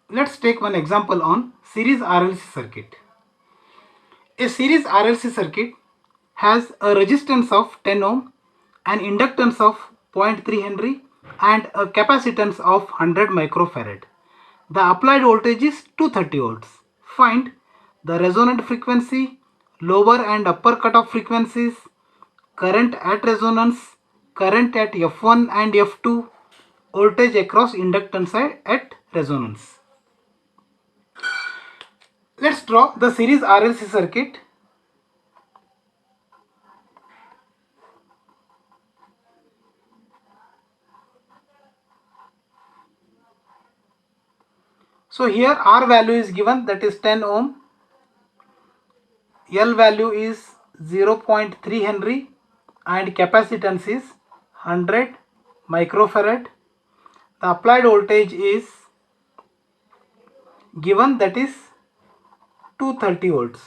Let's take one example on series RLC circuit. A series RLC circuit has a resistance of 10 ohm, an inductance of 0.3 Henry and a capacitance of 100 microfarad. The applied voltage is 230 volts. Find the resonant frequency, lower and upper cutoff frequencies, current at resonance, current at F1 and F2, voltage across inductance at resonance. Let's draw the series RLC circuit. So here R value is given, that is 10 ohm, L value is 0.3 Henry and capacitance is 100 microfarad. The applied voltage is given, that is 230 volts.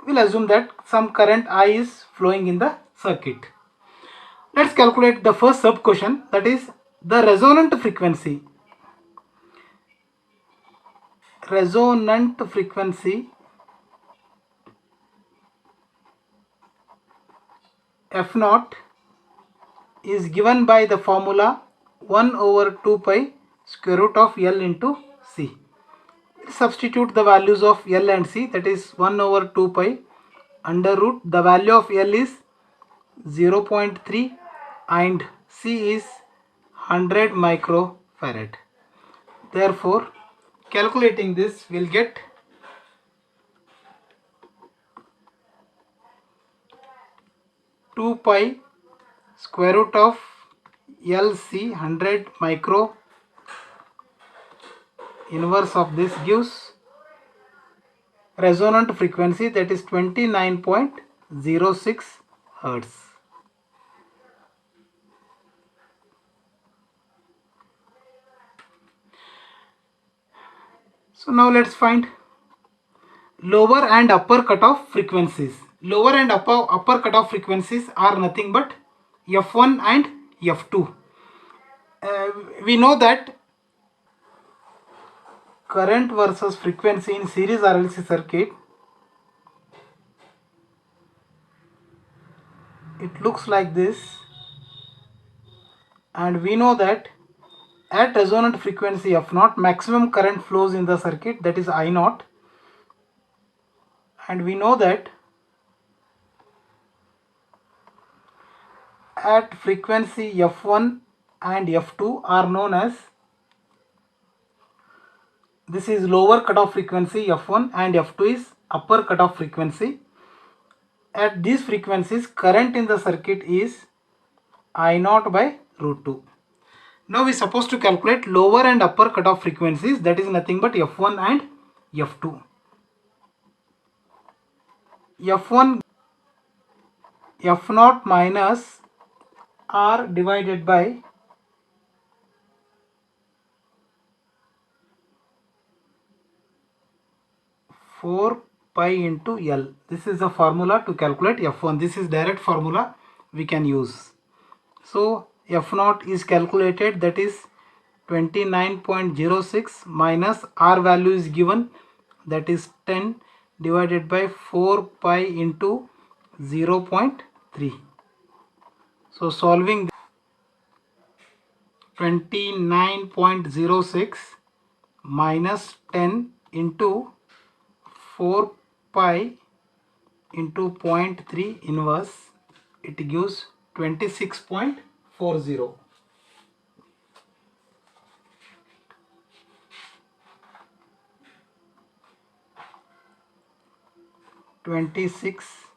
We'll assume that some current I is flowing in the circuit. Let's calculate the first sub question, that is the resonant frequency. Resonant frequency F0 is given by the formula 1 over 2 pi square root of L into C. Substitute the values of L and C, that is 1 over 2 pi under root, the value of L is 0.3 and C is 100 microfarad. Therefore, calculating this will get 2 pi square root of LC 100 micro inverse of this gives resonant frequency, that is 29.06 Hertz. So now let's find lower and upper cutoff frequencies. Lower and upper cutoff frequencies are nothing but F1 and F2. We know that current versus frequency in series RLC circuit, it looks like this, and we know that at resonant frequency F0 maximum current flows in the circuit, that is I0, and we know that at frequency F1 and F2 are known as, this is lower cutoff frequency F1 and F2 is upper cutoff frequency. At these frequencies current in the circuit is I0 by root 2. Now we are supposed to calculate lower and upper cutoff frequencies, that is nothing but F1 and F2. F1 F0 minus R divided by 4 pi into L. This is the formula to calculate F1. This is direct formula we can use. So F0 is calculated, that is 29.06 minus R value is given, that is 10 divided by 4 pi into 0.3. So solving 29.06 minus 10 into 4 pi into 0.3 inverse, it gives 26.40. 26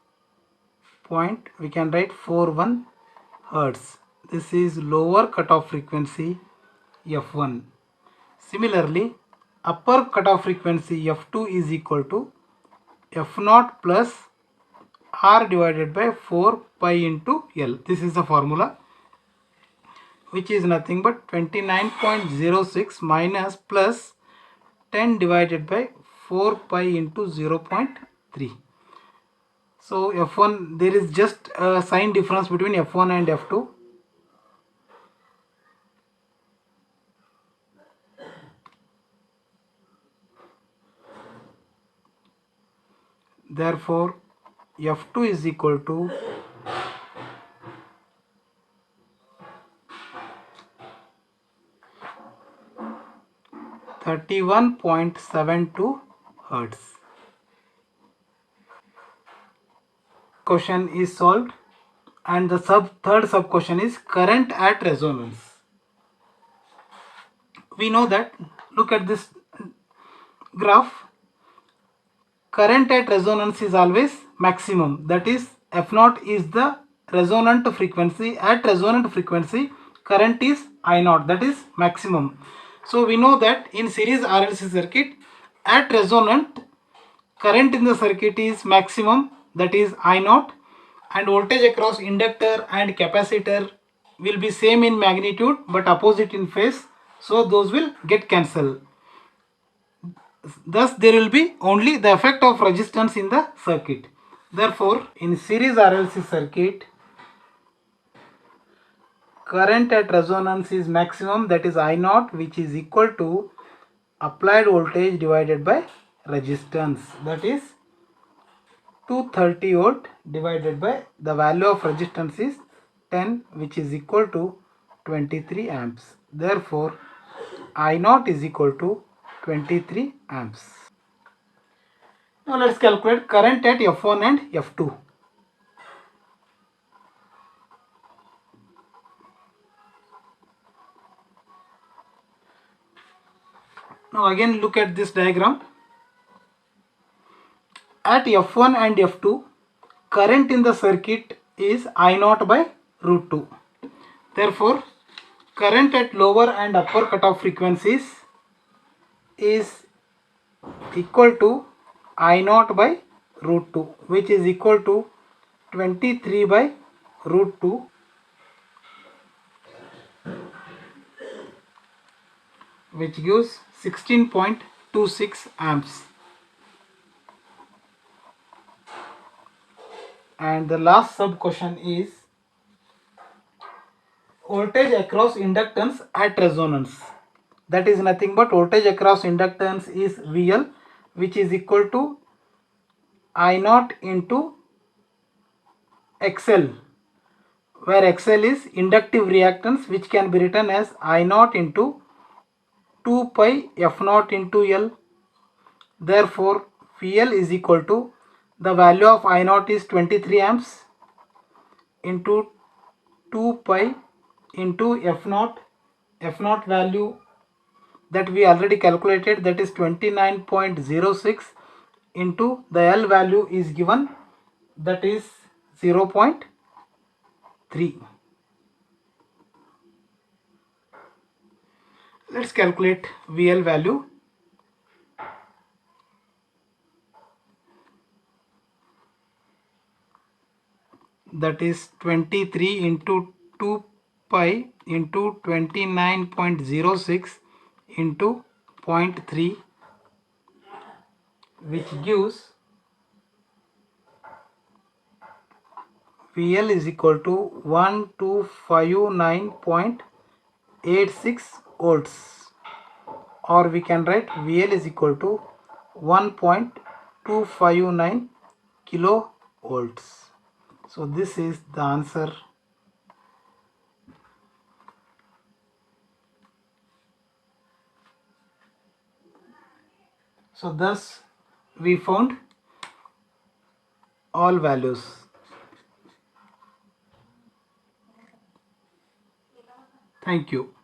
point, we can write 41 Hertz. This is lower cutoff frequency F1. Similarly, upper cutoff frequency F2 is equal to F0 plus R divided by 4 pi into L. This is the formula, which is nothing but 29.06 minus plus 10 divided by 4 pi into 0.3. So F1, there is just a sign difference between F1 and F2. Therefore, F2 is equal to 31.72 Hertz. Question is solved, and the third sub question is current at resonance. We know that, look at this graph, current at resonance is always maximum, that is F0 is the resonant frequency. At resonant frequency current is I0, that is maximum. So we know that in series RLC circuit, at resonant current in the circuit is maximum, that is I0, and voltage across inductor and capacitor will be same in magnitude but opposite in phase, so those will get cancelled. Thus there will be only the effect of resistance in the circuit. Therefore, in series RLC circuit, current at resonance is maximum, that is I0, which is equal to applied voltage divided by resistance, that is 230 volt divided by the value of resistance is 10, which is equal to 23 amps. Therefore, I0 is equal to 23 amps. Now let's calculate current at F1 and F2. Now again look at this diagram. At F1 and F2, current in the circuit is I0 by root 2. Therefore, current at lower and upper cutoff frequencies is equal to I0 by root 2, which is equal to 23 by root 2, which gives 16.26 amps. And the last sub question is voltage across inductance at resonance. That is nothing but voltage across inductance is VL, which is equal to I0 into XL, where XL is inductive reactance, which can be written as I0 into 2 pi F0 into L. Therefore, VL is equal to, the value of I0 is 23 amps into 2 pi into F0. F0 value that we already calculated, that is 29.06, into the L value is given, that is 0.3. Let's calculate VL value. That is 23 into 2 pi into 29.06 into 0.3, which gives VL is equal to 1259.86 volts, or we can write VL is equal to 1.259 kilovolts. So this is the answer. So thus we found all values. Thank you.